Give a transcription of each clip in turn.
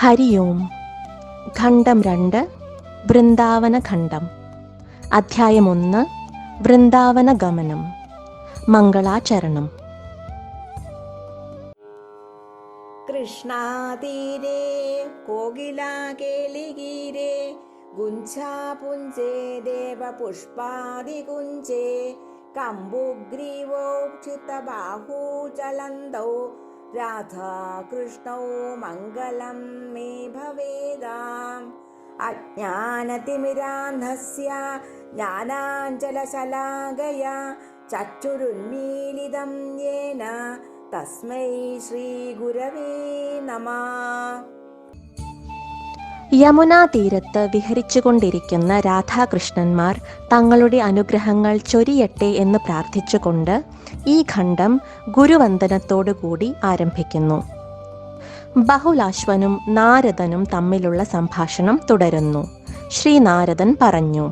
ഹരി ഓം. ഖണ്ഡം 2 വൃന്ദാവന ഖണ്ഡം. അധ്യായം 1 വൃന്ദാവന ഗമനം. മംഗളാചരണം. കൃഷ്ണാതീരേ കോകിലാകേളിഗീരേ ഗുഞ്ചാപുഞ്ചേ ദേവപുഷ്പാദികുഞ്ചേ കമ്പുഗ്രീവോക്ഷിതബാഹൂ ചലന്തൗ രാധാകൃഷ്ണൗ മംഗളം മേ ഭവേദാം. അജ്ഞാനതിമിരാന്ധസ്യ ജ്ഞാനാഞ്ജലശലാകയാ ചക്ഷുരുന്മീലിതം യേന തസ്മൈ ശ്രീ ഗുരവേ നമഃ. യമുനാ തീരത്ത് വിഹരിച്ചുകൊണ്ടിരിക്കുന്ന രാധാകൃഷ്ണന്മാർ തങ്ങളുടെ അനുഗ്രഹങ്ങൾ ചൊരിയട്ടെ എന്ന് പ്രാർത്ഥിച്ചുകൊണ്ട് ഈ ഖണ്ഡം ഗുരുവന്ദനത്തോടുകൂടി ആരംഭിക്കുന്നു. ബഹുലാശ്വനും നാരദനും തമ്മിലുള്ള സംഭാഷണം തുടരുന്നു. ശ്രീ നാരദൻ പറഞ്ഞു: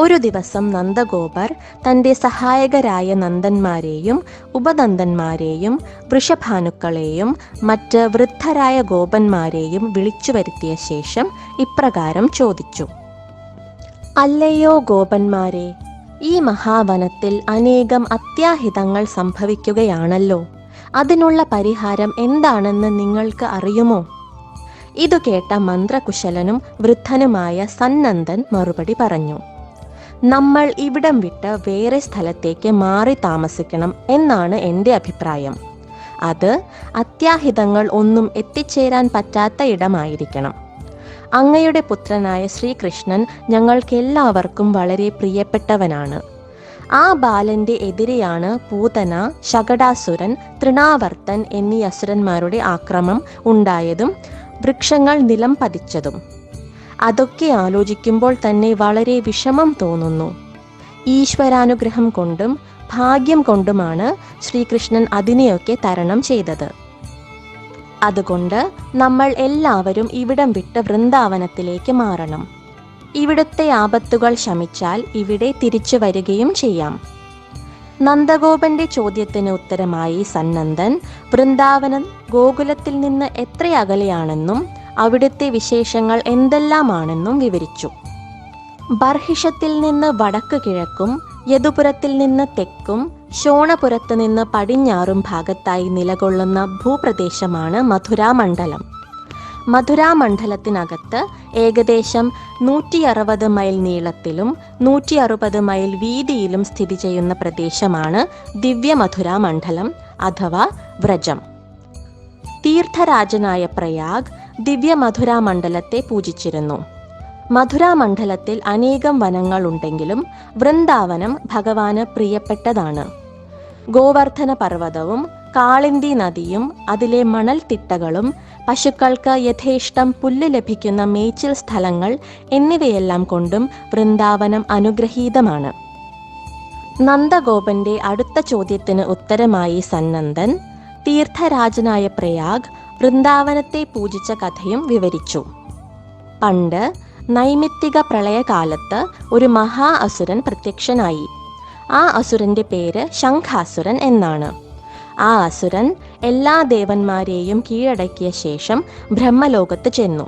ഒരു ദിവസം നന്ദഗോപർ തൻ്റെ സഹായകരായ നന്ദന്മാരെയും ഉപനന്ദന്മാരെയും വൃഷഭാനുക്കളെയും മറ്റ് വൃദ്ധരായ ഗോപന്മാരെയും വിളിച്ചു വരുത്തിയ ശേഷം ഇപ്രകാരം ചോദിച്ചു: അല്ലയോ ഗോപന്മാരെ, ഈ മഹാവനത്തിൽ അനേകം അത്യാഹിതങ്ങൾ സംഭവിക്കുകയാണല്ലോ. അതിനുള്ള പരിഹാരം എന്താണെന്ന് നിങ്ങൾക്ക് അറിയുമോ? ഇതു കേട്ട മന്ത്രകുശലനും വൃദ്ധനുമായ സന്നന്ദൻ മറുപടി പറഞ്ഞു: നമ്മൾ ഇവിടം വിട്ട് വേറെ സ്ഥലത്തേക്ക് മാറി താമസിക്കണം എന്നാണ് എൻ്റെ അഭിപ്രായം. അത് അത്യാഹിതങ്ങൾ ഒന്നും എത്തിച്ചേരാൻ പറ്റാത്ത ഇടമായിരിക്കണം. അങ്ങയുടെ പുത്രനായ ശ്രീകൃഷ്ണൻ ഞങ്ങൾക്കെല്ലാവർക്കും വളരെ പ്രിയപ്പെട്ടവനാണ്. ആ ബാലന്റെ എതിരെയാണ് പൂതന, ശകടാസുരൻ, തൃണാവർത്തൻ എന്നീ അസുരന്മാരുടെ ആക്രമം ഉണ്ടായതും വൃക്ഷങ്ങൾ നിലം പതിച്ചതും. അതൊക്കെ ആലോചിക്കുമ്പോൾ തന്നെ വളരെ വിഷമം തോന്നുന്നു. ഈശ്വരാനുഗ്രഹം കൊണ്ടും ഭാഗ്യം കൊണ്ടുമാണ് ശ്രീകൃഷ്ണൻ അതിനെയൊക്കെ തരണം ചെയ്തത്. അതുകൊണ്ട് നമ്മൾ എല്ലാവരും ഇവിടം വിട്ട് വൃന്ദാവനത്തിലേക്ക് മാറണം. ഇവിടുത്തെ ആപത്തുകൾ ശമിച്ചാൽ ഇവിടെ തിരിച്ചു വരികയും ചെയ്യാം. നന്ദഗോപന്റെ ചോദ്യത്തിന് ഉത്തരമായി സന്നന്ദൻ വൃന്ദാവനം ഗോകുലത്തിൽ നിന്ന് എത്ര അകലെയാണെന്നും അവിടുത്തെ വിശേഷങ്ങൾ എന്തെല്ലാമാണെന്നും വിവരിച്ചു. ബർഹിഷത്തിൽ നിന്ന് വടക്ക് കിഴക്കും, യദുപുരത്തിൽ നിന്ന് തെക്കും, ശോണപുരത്ത് നിന്ന് പടിഞ്ഞാറും ഭാഗത്തായി നിലകൊള്ളുന്ന ഭൂപ്രദേശമാണ് മഥുരാമണ്ഡലം. മഥുരാമണ്ഡലത്തിനകത്ത് ഏകദേശം 160 മൈൽ നീളത്തിലും 160 മൈൽ വീതിയിലും സ്ഥിതി ചെയ്യുന്ന പ്രദേശമാണ് ദിവ്യമഥുരാമണ്ഡലം അഥവാ വ്രജം. തീർത്ഥരാജനായ പ്രയാഗ് ദിവ്യമഥുരാമണ്ഡലത്തെ പൂജിച്ചിരുന്നു. മഥുരാമണ്ഡലത്തിൽ അനേകം വനങ്ങളുണ്ടെങ്കിലും വൃന്ദാവനം ഭഗവാന് പ്രിയപ്പെട്ടതാണ്. ഗോവർദ്ധന പർവ്വതവും കാളിന്തി നദിയും അതിലെ മണൽത്തിട്ടകളും പശുക്കൾക്ക് യഥേഷ്ടം പുല്ല് ലഭിക്കുന്ന മേച്ചിൽ സ്ഥലങ്ങൾ എന്നിവയെല്ലാം കൊണ്ടും വൃന്ദാവനം അനുഗ്രഹീതമാണ്. നന്ദഗോപന്റെ അടുത്ത ചോദ്യത്തിന് ഉത്തരമായി സന്നന്ദൻ തീർത്ഥരാജനായ പ്രയാഗ് വൃന്ദാവനത്തെ പൂജിച്ച കഥയും വിവരിച്ചു. പണ്ട് നൈമിത്തിക പ്രളയകാലത്ത് ഒരു മഹാ അസുരൻ പ്രത്യക്ഷനായി. ആ അസുരന്റെ പേര് ശംഖാസുരൻ എന്നാണ്. ആ അസുരൻ എല്ലാ ദേവന്മാരെയും കീഴടക്കിയ ശേഷം ബ്രഹ്മലോകത്ത് ചെന്നു.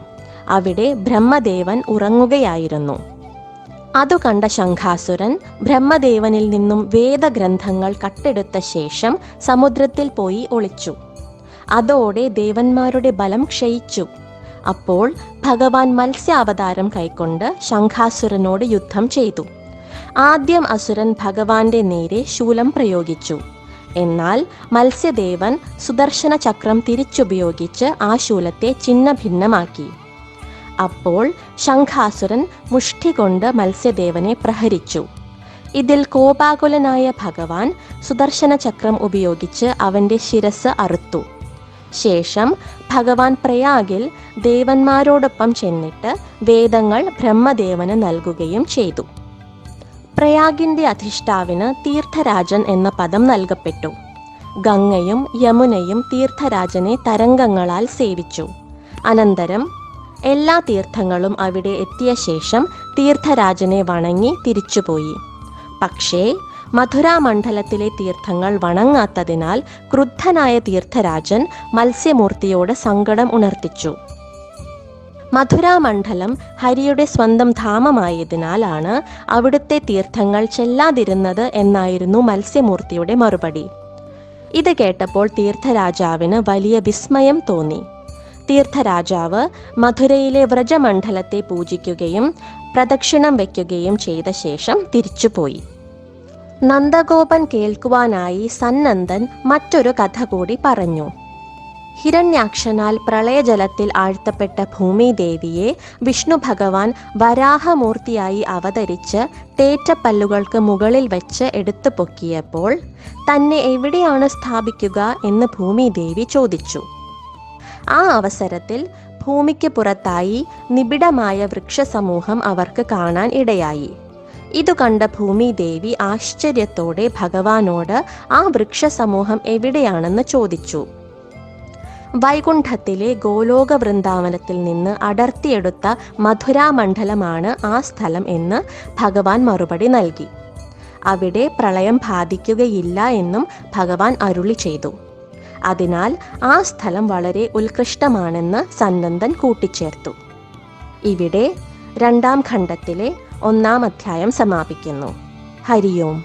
അവിടെ ബ്രഹ്മദേവൻ ഉറങ്ങുകയായിരുന്നു. അതു കണ്ട ശംഖാസുരൻ ബ്രഹ്മദേവനിൽ നിന്നും വേദഗ്രന്ഥങ്ങൾ കട്ടെടുത്ത ശേഷം സമുദ്രത്തിൽ പോയി ഒളിച്ചു. അതോടെ ദേവന്മാരുടെ ബലം ക്ഷയിച്ചു. അപ്പോൾ ഭഗവാൻ മത്സ്യാവതാരം കൈക്കൊണ്ട് ശംഖാസുരനോട് യുദ്ധം ചെയ്തു. ആദ്യം അസുരൻ ഭഗവാന്റെ നേരെ ശൂലം പ്രയോഗിച്ചു. എന്നാൽ മത്സ്യദേവൻ സുദർശന ചക്രം തിരിച്ചുപയോഗിച്ച് ആ ശൂലത്തെ ഛിന്ന ഭിന്നമാക്കി. അപ്പോൾ ശംഖാസുരൻ മുഷ്ടി കൊണ്ട് മത്സ്യദേവനെ പ്രഹരിച്ചു. ഇതിൽ കോപാകുലനായ ഭഗവാൻ സുദർശന ചക്രം ഉപയോഗിച്ച് അവന്റെ ശിരസ് അറുത്തു. ശേഷം ഭഗവാൻ പ്രയാഗിൽ ദേവന്മാരോടൊപ്പം ചെന്നിട്ട് വേദങ്ങൾ ബ്രഹ്മദേവന് നൽകുകയും ചെയ്തു. പ്രയാഗിന്റെ അധിഷ്ഠാവിന് തീർത്ഥരാജൻ എന്ന പദം നൽകപ്പെട്ടു. ഗംഗയും യമുനയും തീർത്ഥരാജനെ തരംഗങ്ങളാൽ സേവിച്ചു. അനന്തരം എല്ലാ തീർത്ഥങ്ങളും അവിടെ എത്തിയ ശേഷം തീർത്ഥരാജനെ വണങ്ങി തിരിച്ചുപോയി. പക്ഷേ മധുരാമണ്ഡലത്തിലെ തീർത്ഥങ്ങൾ വണങ്ങാത്തതിനാൽ ക്രുദ്ധനായ തീർത്ഥരാജൻ മത്സ്യമൂർത്തിയോട് സങ്കടം ഉണർത്തിച്ചു. മധുരാമണ്ഡലം ഹരിയുടെ സ്വന്തം ധാമമായതിനാലാണ് അവിടുത്തെ തീർത്ഥങ്ങൾ ചെല്ലാതിരുന്നത് എന്നായിരുന്നു മത്സ്യമൂർത്തിയുടെ മറുപടി. ഇത് കേട്ടപ്പോൾ തീർത്ഥരാജാവിന് വലിയ വിസ്മയം തോന്നി. തീർത്ഥരാജാവ് മധുരയിലെ വ്രജമണ്ഡലത്തെ പൂജിക്കുകയും പ്രദക്ഷിണം വയ്ക്കുകയും ചെയ്ത ശേഷം തിരിച്ചുപോയി. നന്ദഗോപൻ കേൾക്കുവാനായി സന്നന്ദൻ മറ്റൊരു കഥ കൂടി പറഞ്ഞു. ഹിരണ്യാക്ഷനാൽ പ്രളയജലത്തിൽ ആഴ്ത്തപ്പെട്ട ഭൂമിദേവിയെ വിഷ്ണു ഭഗവാൻ വരാഹമൂർത്തിയായി അവതരിച്ച് തേറ്റപ്പല്ലുകൾക്ക് മുകളിൽ വെച്ച് എടുത്തു പൊക്കിയപ്പോൾ തന്നെ എവിടെയാണ് സ്ഥാപിക്കുക എന്ന് ഭൂമിദേവി ചോദിച്ചു. ആ അവസരത്തിൽ ഭൂമിക്ക് പുറത്തായി നിബിഡമായ വൃക്ഷസമൂഹം അവർക്ക് കാണാൻ ഇടയായി. ഇതു കണ്ട ഭൂമിദേവി ആശ്ചര്യത്തോടെ ഭഗവാനോട് ആ വൃക്ഷസമൂഹം എവിടെയാണെന്ന് ചോദിച്ചു. വൈകുണ്ഠത്തിലെ ഗോലോക വൃന്ദാവനത്തിൽ നിന്ന് അടർത്തിയെടുത്ത മധുരാമണ്ഡലമാണ് ആ സ്ഥലം എന്ന് ഭഗവാൻ മറുപടി നൽകി. അവിടെ പ്രളയം ബാധിക്കുകയില്ല എന്നും ഭഗവാൻ അരുളി ചെയ്തു. അതിനാൽ ആ സ്ഥലം വളരെ ഉത്കൃഷ്ടമാണെന്ന് സന്നന്ദൻ കൂട്ടിച്ചേർത്തു. ഇവിടെ 2ാം ഖണ്ഡത്തിലെ 1-ാം അധ്യായം സമാപിക്കുന്നു. ഹരി ഓം.